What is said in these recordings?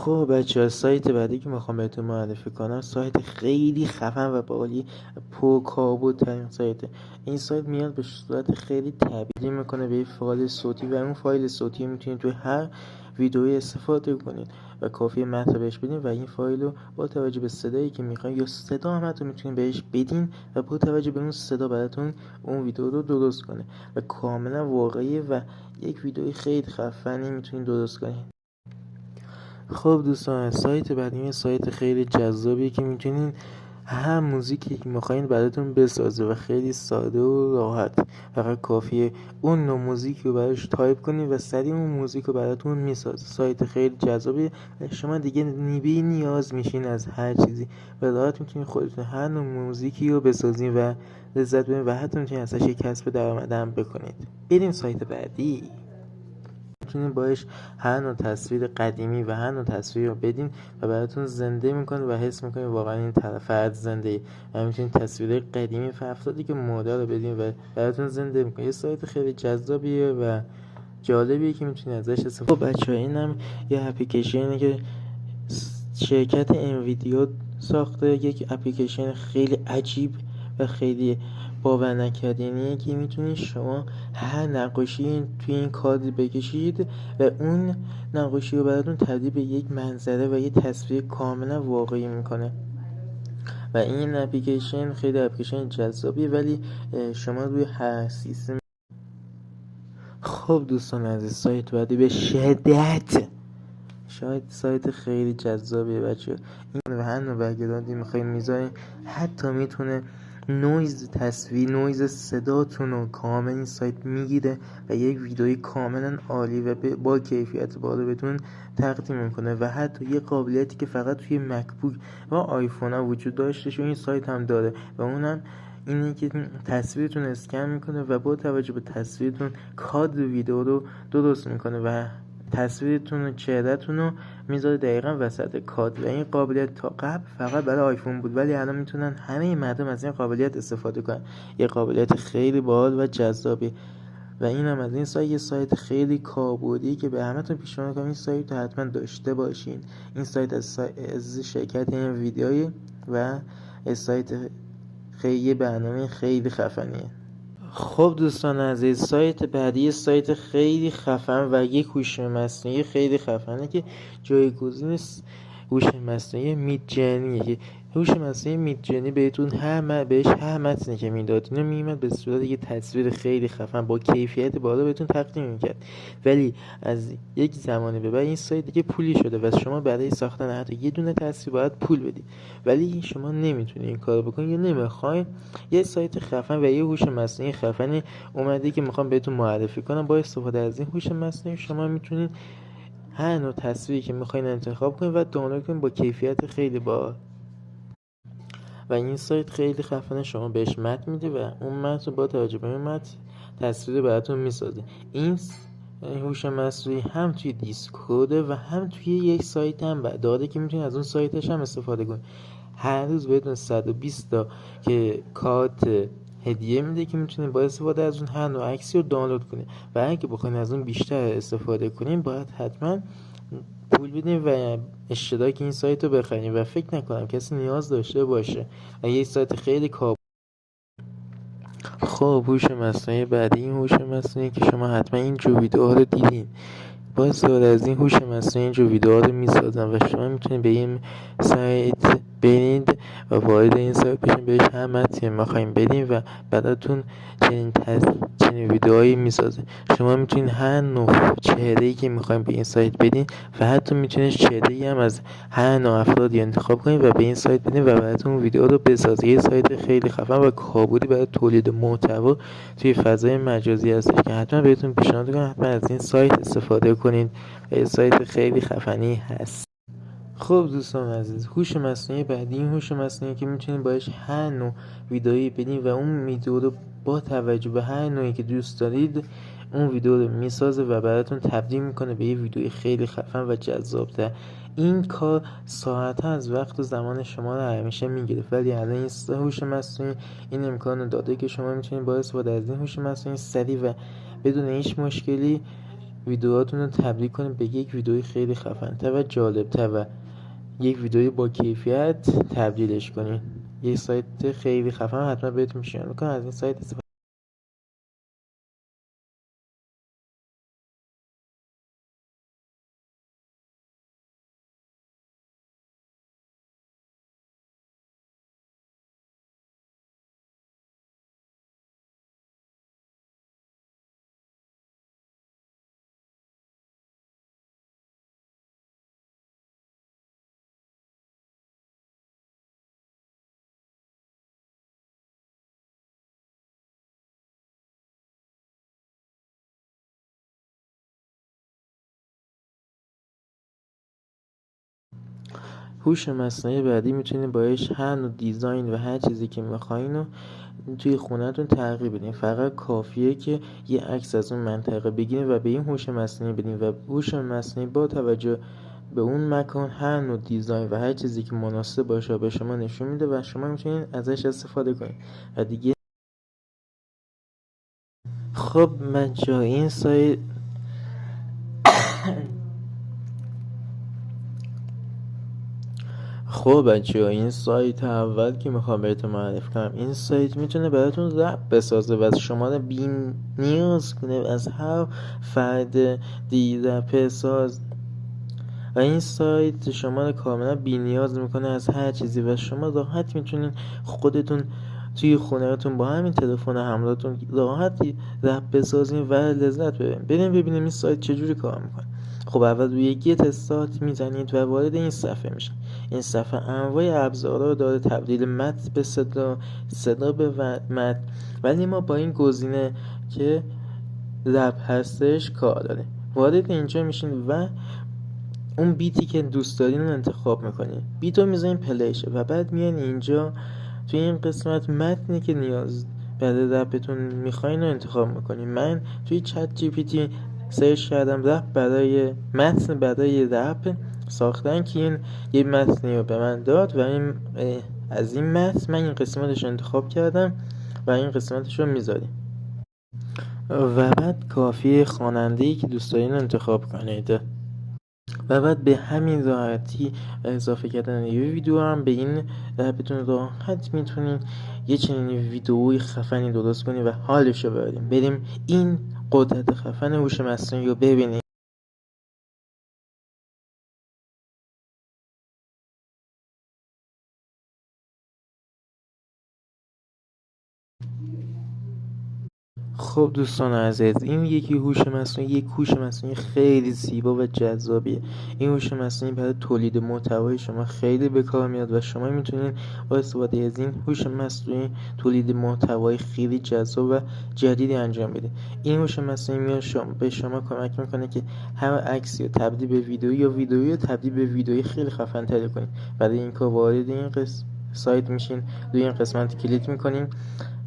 خب بچه‌ها، سایت بعدی که میخوام بهتون معرفی کنم سایت خیلی خفن و باحالی، پرکاربردترین سایته. این سایت میاد به صورت خیلی تبدیل میکنه به یک فایل صوتی و اون فایل صوتی میتونید توی هر ویدئویی استفاده کنید و کافیه متن بهش بدین و این فایل رو با توجه به صدایی که میخواین یا صدا هم حتی میتونید بهش بدین و با توجه به اون صدا براتون اون ویدئو رو درست کنه و کاملا واقعی و یک ویدئوی خیلی خفنی میتونید درست کنید. خب دوستان، سایت بعدی سایت خیلی جذابیه که میتونین هر موزیکی که میخواین براتون بسازه و خیلی ساده و راحت. فقط کافیه اون نوع موزیک رو براش تایپ کنید و سریع اون موزیک رو براتون میسازه. سایت خیلی جذابیه و شما دیگه بی نیاز میشین از هر چیزی و راحت میتونین خودتون هر نوع موزیکی رو بسازین و لذت ببرین و حتی میتونین ازش یک کسب درآمد هم بکنید. بریم سایت بعدی. میتونین باش هر نوع تصویر قدیمی و هر نوع تصویر رو بدین و براتون زنده میکنه و حس میکنین واقعا این فرد زنده و میتونین تصویر قدیمی و افرادی که مرده رو بدین و براتون زنده میکنه. یه سایت خیلی جذابیه و جالبیه که میتونین ازش استفاده کنید. خب بچه‌ها، اینم یه اپلیکیشنی که شرکت انویدیا ساخته، یک اپلیکیشن خیلی عجیب و خیلی باور نکردنیه که میتونید شما هر نقاشی توی این کادر بکشید و اون نقاشی رو براتون تبدیل به یک منظره و یک تصویر کاملا واقعی میکنه و این اپلیکیشن خیلی اپلیکیشن جذابیه ولی شما روی هر سیستم. خب دوستان عزیز، سایت بعدی به شدت شاید سایت خیلی جذابیه بچه. این و هر نوع بک‌گراندی میخواین میذارین، حتی میتونه نویز تصویر، نویز صداتون رو کامل این سایت میگیره و یک ویدئوی کاملا عالی و با کیفیت بالا بهتون تقدیم میکنه و حتی یه قابلیتی که فقط توی مکبوک و آیفون ها وجود داشته این سایت هم داره و اونم اینه که تصویرتون اسکن میکنه و با توجه به تصویرتون کادر ویدئو رو درست میکنه و تصویرتون و چهرهتون رو میذاره دقیقا وسط کادر. و این قابلیت تا قبل فقط برای آیفون بود ولی الان میتونن همه مردم از این قابلیت استفاده کنن. یه قابلیت خیلی باحال و جذابی و این هم از این سایت. یه سایت خیلی کاربردی که به همتون پیشنهاد میکنم این سایت رو حتما داشته باشین. این سایت از شرکت این ویدیوی و سایت خیلی برنامه خیلی خفنیه. خب دوستان عزیز، سایت بعدی سایت خیلی خفن و یک هوش مصنوعی خیلی خفنه که جایگزین هوش مصنوعی میدجرنیه که هوش مصنوعی میدجرنی بهتون بهش هر متنی که میداد اینو میومد به صورت یه تصویر خیلی خفن با کیفیت بالا بهتون تقدیم میکرد. ولی از یک زمانی به بعد این سایت دیگه پولی شده و شما برای ساختن حتی یه دونه تصویر باید پول بدید، ولی شما نمیتونید این کارو بکنید یا نمیخواین. یه سایت خفن و یه هوش مصنوعی خفنی اومده که میخوام بهتون معرفی کنم. با استفاده از این هوش مصنوعی شما میتونید هر نوع تصویری که میخواین انتخاب کنید و دانلود کنید با کیفیت خیلی باحال. و این سایت خیلی خفنه، شما بهش متن میده و اون متن با توجه به اون متن تصویر براتون میسازه. این هوش مصنوعی هم توی دیسکورد و هم توی یک سایت هم داده که میتونید از اون سایتش هم استفاده کنید. هر روز بهتون 120 تا که کارت هدیه میده که میتونید با استفاده از اون هر نوع عکسی رو دانلود کنید و اگه بخواید از اون بیشتر استفاده کنید باید حتما پول بدین و اشتراک این سایت رو بخرید و فکر نکنم کسی نیاز داشته باشه و یه سایت خیلی کار. خب هوش مصنوعی بعدی این هوش مصنوعی که شما حتما این جو ویدیوها رو دیدین. با استفاده از این هوش مصنوعی این جو ویدیوها رو میسازن و شما میتونید به این سایت برید و وارد این سایت بشین، بهش هر متنی میخواین بدین و براتون چنین ویدیوهایی میسازه. شما میتونید هر نوع چهره‌ای که میخواین به این سایت بدین و حتی میتونید چهره‌ای هم از هر نوع افرادی انتخاب کنید و به این سایت بدین و براتون ویدیو رو بسازه. یه سایت خیلی خفن و کاربردی برای تولید محتوا توی فضای مجازی هستش که حتما بهتون پیشنهاد میکنم حتما از این سایت استفاده کنید و یه سایت خیلی خفنی هست. خب دوستان عزیز، هوش مصنوعی بعدی این هوش مصنوعی که میتونید باش هر نوع ویدئویی بدین و اون ویدیو رو با توجه به هر نوعی که دوست دارید اون ویدیو رو میسازه و براتون تبدیل میکنه به یه ویدیوی خیلی خفن و جذاب‌تر. این کار ساعت‌ها از وقت و زمان شما رو همیشه میگیره ولی الان این هوش مصنوعی این امکان رو داده که شما میتونید با استفاده از این هوش مصنوعی سریع و بدون هیچ مشکلی ویدیوهاتون رو تبدیل کنید به یک ویدیوی خیلی خفن‌تر و جالب‌تر و یک ویدیوی با کیفیت تبدیلش کنید. یک سایت خیلی خفن حتما بهتون پیشنهاد میکنم از این سایت استفاده. هوش مصنوعی بعدی میتونید باهاش هر نوع دیزاین و هر چیزی که میخواین رو توی خونه‌تون تغییر بدین. فقط کافیه که یه عکس از اون منطقه بگیرین و به این هوش مصنوعی بدین و هوش مصنوعی با توجه به اون مکان هر نوع دیزاین و هر چیزی که مناسب باشه به شما نشون میده و شما میتونید ازش استفاده کنید و دیگه. خب بچه‌ها این سایت این سایت اول که میخوام بهتون معرفی کنم، این سایت میتونه براتون رپ بسازه و شما رو بی نیاز کنه از هر فرد دیگه رپ ساز و این سایت شما رو کاملا بی نیاز میکنه از هر چیزی و شما راحت میتونین خودتون توی خونه‌تون با همین تلفن همراهتون راحت رپ بسازین و لذت ببرین. بریم ببینیم این سایت چجوری کار میکنه. خب اول روی گیت استارت میزنید و وارد این صفحه میشین. این صفحه انواع ابزارها داره، تبدیل متن به صدا به متن، ولی ما با این گزینه که رپ هستش کار داره. وارد اینجا میشین و اون بیتی که دوست دارین رو انتخاب میکنین، بیت رو میذارین پلیشه و بعد میان اینجا توی این قسمت متنی که نیاز برای رپتون میخواین رو انتخاب میکنین. من توی چت جی پی تی سرچ کردم رپ برای متن برای رپ ساختن که این یه متنی رو به من داد و از این متن من این قسمتش رو انتخاب کردم و این قسمتش رو میذاریم و بعد کافیه خواننده‌ای که دوست دارین انتخاب کنید و بعد به همین راحتی اضافه کردن یه ویدیو هم به این رپتون راحت میتونین یه چنین ویدیوی خفنی درست کنین و حالشو ببرین. بریم این قدرت خفن هوش مصنوعی رو ببینیم. خب دوستان عزیز، این یک هوش مصنوعی خیلی زیبا و جذابیه. این هوش مصنوعی برای تولید محتوای شما خیلی به کار میاد و شما میتونید با استفاده از این هوش مصنوعی تولید محتوای خیلی جذاب و جدیدی انجام بدید. این هوش مصنوعی میاد به شما کمک میکنه که هر عکسی رو تبدیل به ویدیو یا ویدیویی رو تبدیل به ویدیوی خیلی خفن تری کنید. برای این کار وارد این سایت میشین، روی این قسمت کلیک میکنین،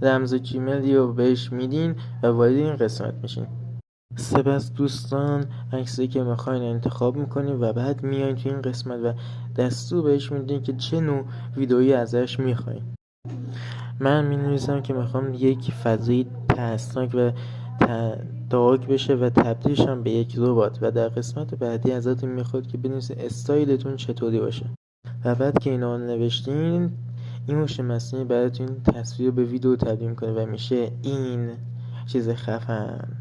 رمز جیمیلی رو بهش میدین و وارد این قسمت میشین. سپس دوستان عکسی که میخواین انتخاب میکنین و بعد میاین تو این قسمت و دستور بهش میدین که چه نوع ویدئویی ازش میخواین. من مینویسم که میخوام یک فضای ترسناک و دارک بشه و تبدیلشم به یک ربات و در قسمت بعدی ازتون میخواد که بنویسین استایلتون چطوری باشه و بعد که اینا رو نوشتین این هوش مصنوعی براتون تصویر به ویدیو تبدیل کنه و میشه این چیز خفن.